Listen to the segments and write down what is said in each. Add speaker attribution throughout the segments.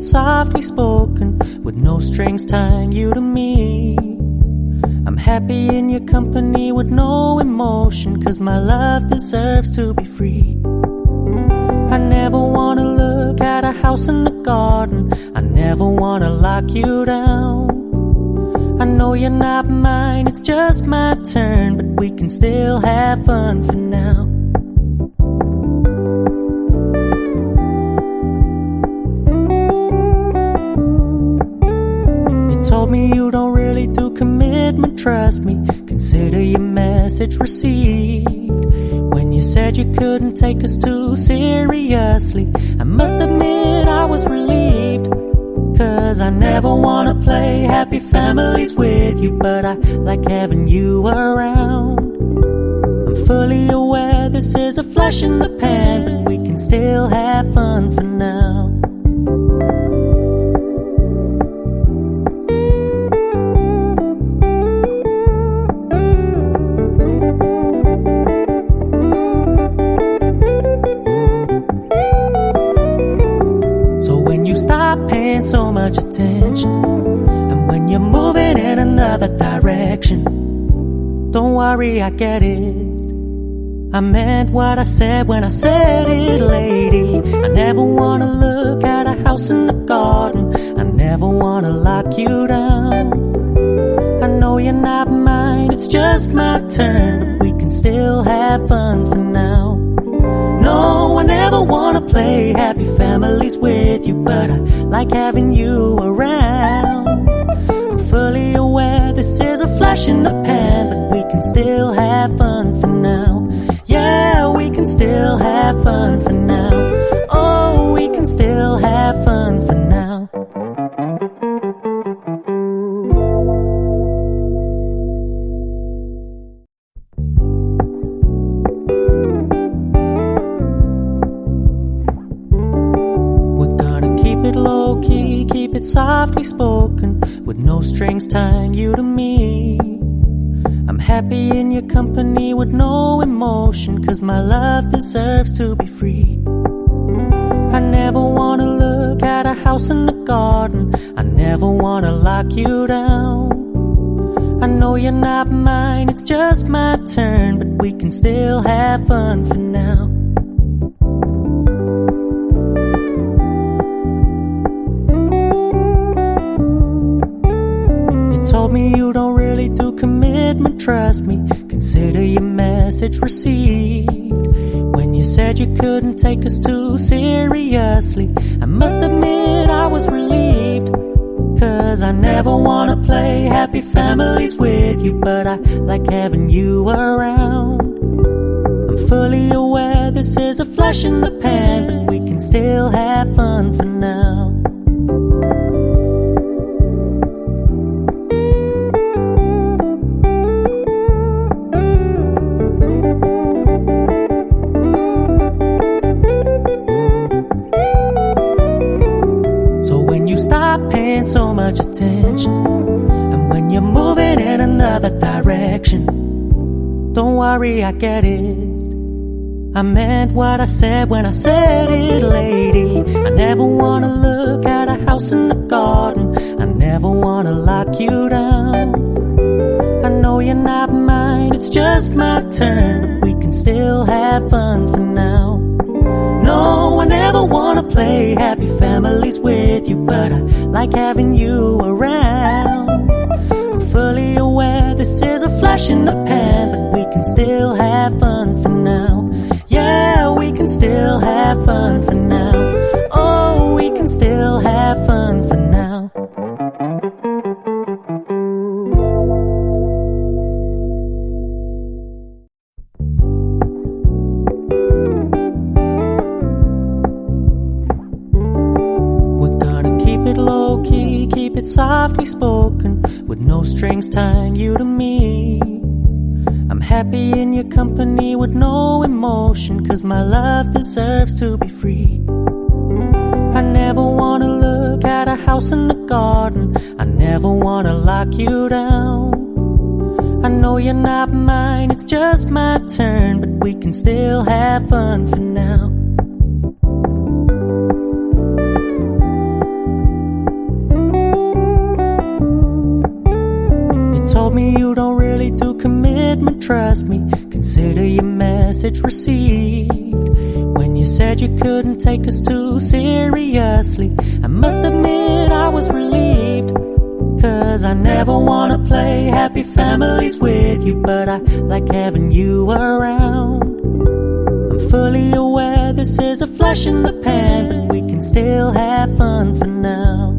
Speaker 1: softly spoken, with no strings tying you to me. I'm happy in your company with no emotion, 'cause my love deserves to be free. I never wanna look at a house in the garden, I never wanna lock you down. I know you're not mine, it's just my turn, but we can still have fun for now. You told me you don't really do commitment, trust me, consider your message received. When you said you couldn't take us too seriously, I must admit I was relieved. 'Cause I never wanna play happy families with you, but I like having you around. I'm fully aware this is a flash in the pan, but we can still have fun for now. So much attention, and when you're moving in another direction, don't worry, I get it. I meant what I said when I said it, lady. I never wanna look at a house in the garden, I never wanna lock you down. I know you're not mine, it's just my turn, but we can still have fun for now. No, I never wanna play happy families with you, but I like having you around. I'm fully aware this is a flash in the pan, but we can still have fun for now. Yeah, we can still have fun for now. Oh, we can still have fun for now. Low-key, keep it softly spoken, with no strings tying you to me. I'm happy in your company with no emotion, 'cause my love deserves to be free. I never wanna look at a house in the garden, I never wanna lock you down. I know you're not mine, it's just my turn, but we can still have fun for now. Told me you don't really do commitment, trust me, consider your message received. When you said you couldn't take us too seriously, I must admit I was relieved. 'Cause I never wanna play happy families with you, but I like having you around. I'm fully aware this is a flash in the pan, but we can still have fun for now. So much attention, and when you're moving in another direction, don't worry, I get it. I meant what I said when I said it, lady. I never wanna look at a house in the garden, I never wanna lock you down. I know you're not mine, it's just my turn, but we can still have fun for now. No, I never wanna play happy families with you, but I like having you around. I'm fully aware this is a flash in the pan, but we can still have fun for now. Yeah, we can still have fun for now. Oh, we can still have fun for now. Low-key, keep it softly spoken, with no strings tying you to me. I'm happy in your company with no emotion, 'cause my love deserves to be free. I never wanna look at a house in the garden, I never wanna lock you down. I know you're not mine, it's just my turn, but we can still have fun for now. me you don't really do commitment, trust me, consider your message received. When you said you couldn't take us too seriously, I must admit I was relieved. Cause I never wanna play happy families with you, but I like having you around. I'm fully aware this is a flash in the pan, but we can still have fun for now.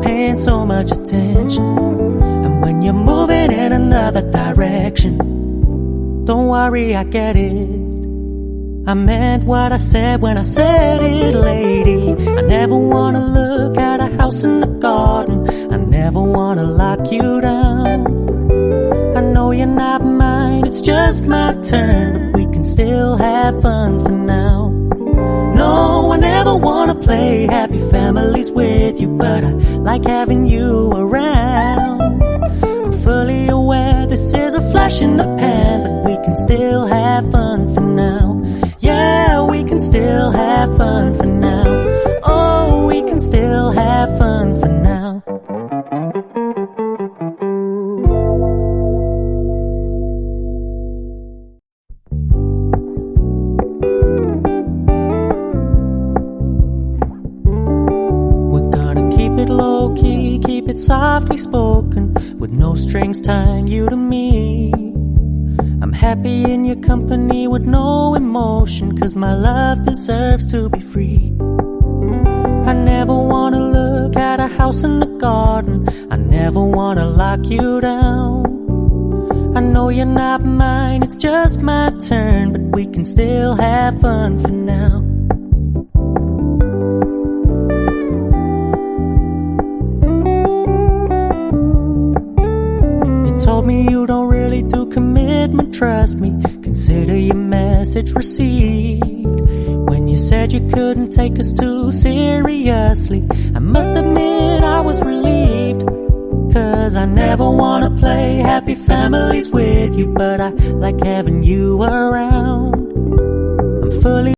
Speaker 1: Paying so much attention, and when you're moving in another direction, don't worry, I get it. I meant what I said when I said it, lady. I never wanna look at a house in the garden, I never wanna lock you down. I know you're not mine, it's just my turn, but we can still have fun for now. No, I never wanna play happy families with you, but I like having you around. I'm fully aware this is a flash in the pan, but we can still have fun for now. Yeah, we can still have fun for now. Oh, we can still have fun for now. Low-key, keep it softly spoken, with no strings tying you to me. I'm happy in your company with no emotion, cause my love deserves to be free. I never wanna look at a house in the garden, I never wanna lock you down. I know you're not mine, it's just my turn, but we can still have fun for now. Told me you don't really do commitment, trust me, consider your message received. When you said you couldn't take us too seriously, I must admit I was relieved. Cause I never wanna play happy families with you, but I like having you around. I'm fully